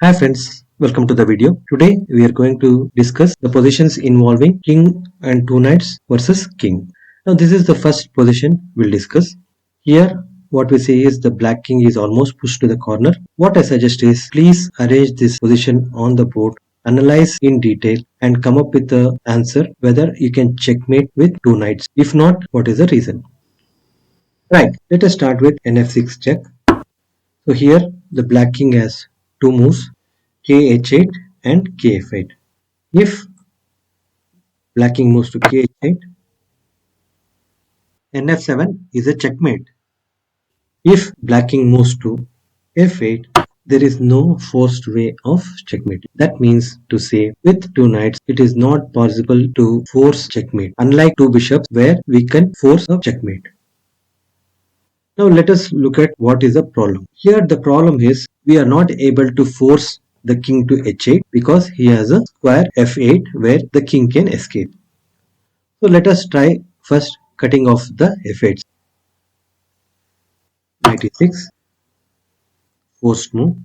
Hi friends, welcome to the video. Today we are going to discuss the positions involving king and two knights versus king. Now this is the first position we'll discuss. Here what we see is the black king is almost pushed to the corner. What I suggest is please arrange this position on the board, analyze in detail and come up with the answer whether you can checkmate with two knights. If not, what is the reason? Right, let us start with nf6 check. So here the black king has two moves, kh8 and kf8. If black king moves to kh8, nf7 is a checkmate. If black king moves to f8, there is no forced way of checkmate. That means to say with two knights, it is not possible to force checkmate. Unlike two bishops where we can force a checkmate. Now let us look at what is the problem. Here the problem is we are not able to force the king to h8 because he has a square f8 where the king can escape. So let us try first cutting off the f8s. 96 forced move.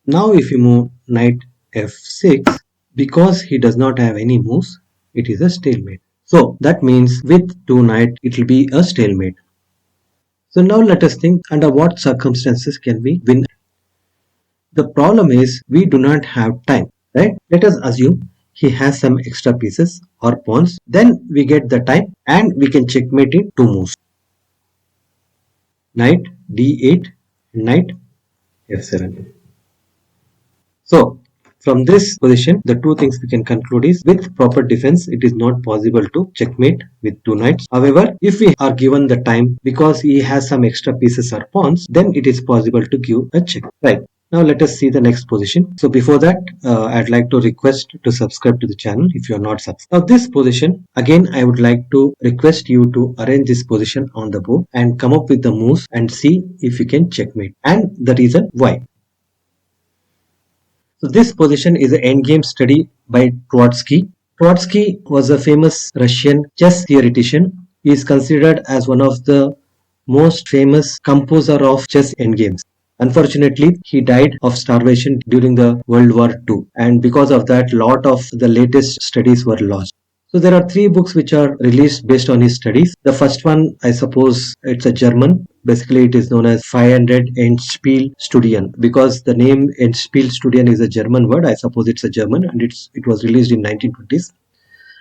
Now if you move knight f6, because he does not have any moves, it is a stalemate. So that means with two knight it will be a stalemate. So now let us think under what circumstances can we win. The problem is we do not have time, right? Let us assume he has some extra pieces or pawns. Then we get the time and we can checkmate in two moves. Knight d8, knight f7. So from this position, the two things we can conclude is with proper defense, it is not possible to checkmate with two knights. However, if we are given the time because he has some extra pieces or pawns, then it is possible to give a check. Right. Now let us see the next position. So before that, I'd like to request to subscribe to the channel if you are not subscribed. Now this position, again, I would like to request you to arrange this position on the board and come up with the moves and see if you can checkmate and the reason why. So this position is an endgame study by Trotsky. Trotsky was a famous Russian chess theoretician. He is considered as one of the most famous composer of chess endgames. Unfortunately, he died of starvation during the World War II, and because of that, lot of the latest studies were lost. So there are three books which are released based on his studies. The first one, I suppose it's a German. Basically, it is known as 500 Endspielstudien because the name Endspielstudien is a German word. I suppose it's a German and it was released in 1920s.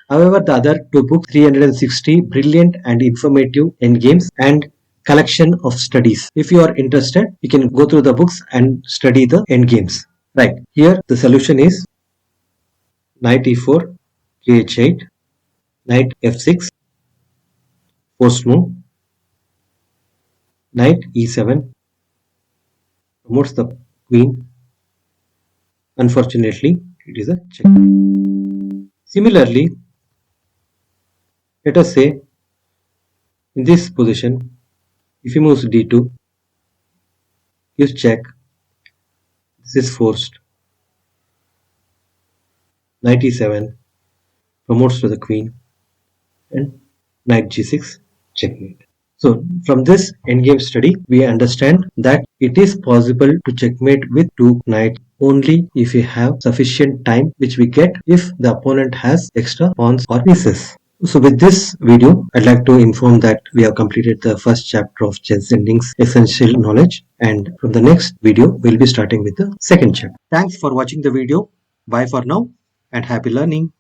However, the other two books, 360 brilliant and informative endgames and collection of studies. If you are interested, you can go through the books and study the endgames. Right. Here, the solution is knight e4, kh8, knight f6, forced move, knight e7, promotes the queen. Unfortunately, it is a check. Similarly, let us say in this position, if he moves d2, gives check, this is forced. Knight e7 promotes to the queen and knight g6 checkmate. So from this endgame study, we understand that it is possible to checkmate with two knights only if we have sufficient time, which we get if the opponent has extra pawns or pieces. So with this video, I'd like to inform that we have completed the first chapter of Chess Endings Essential Knowledge, and from the next video, we'll be starting with the second chapter. Thanks for watching the video. Bye for now and happy learning.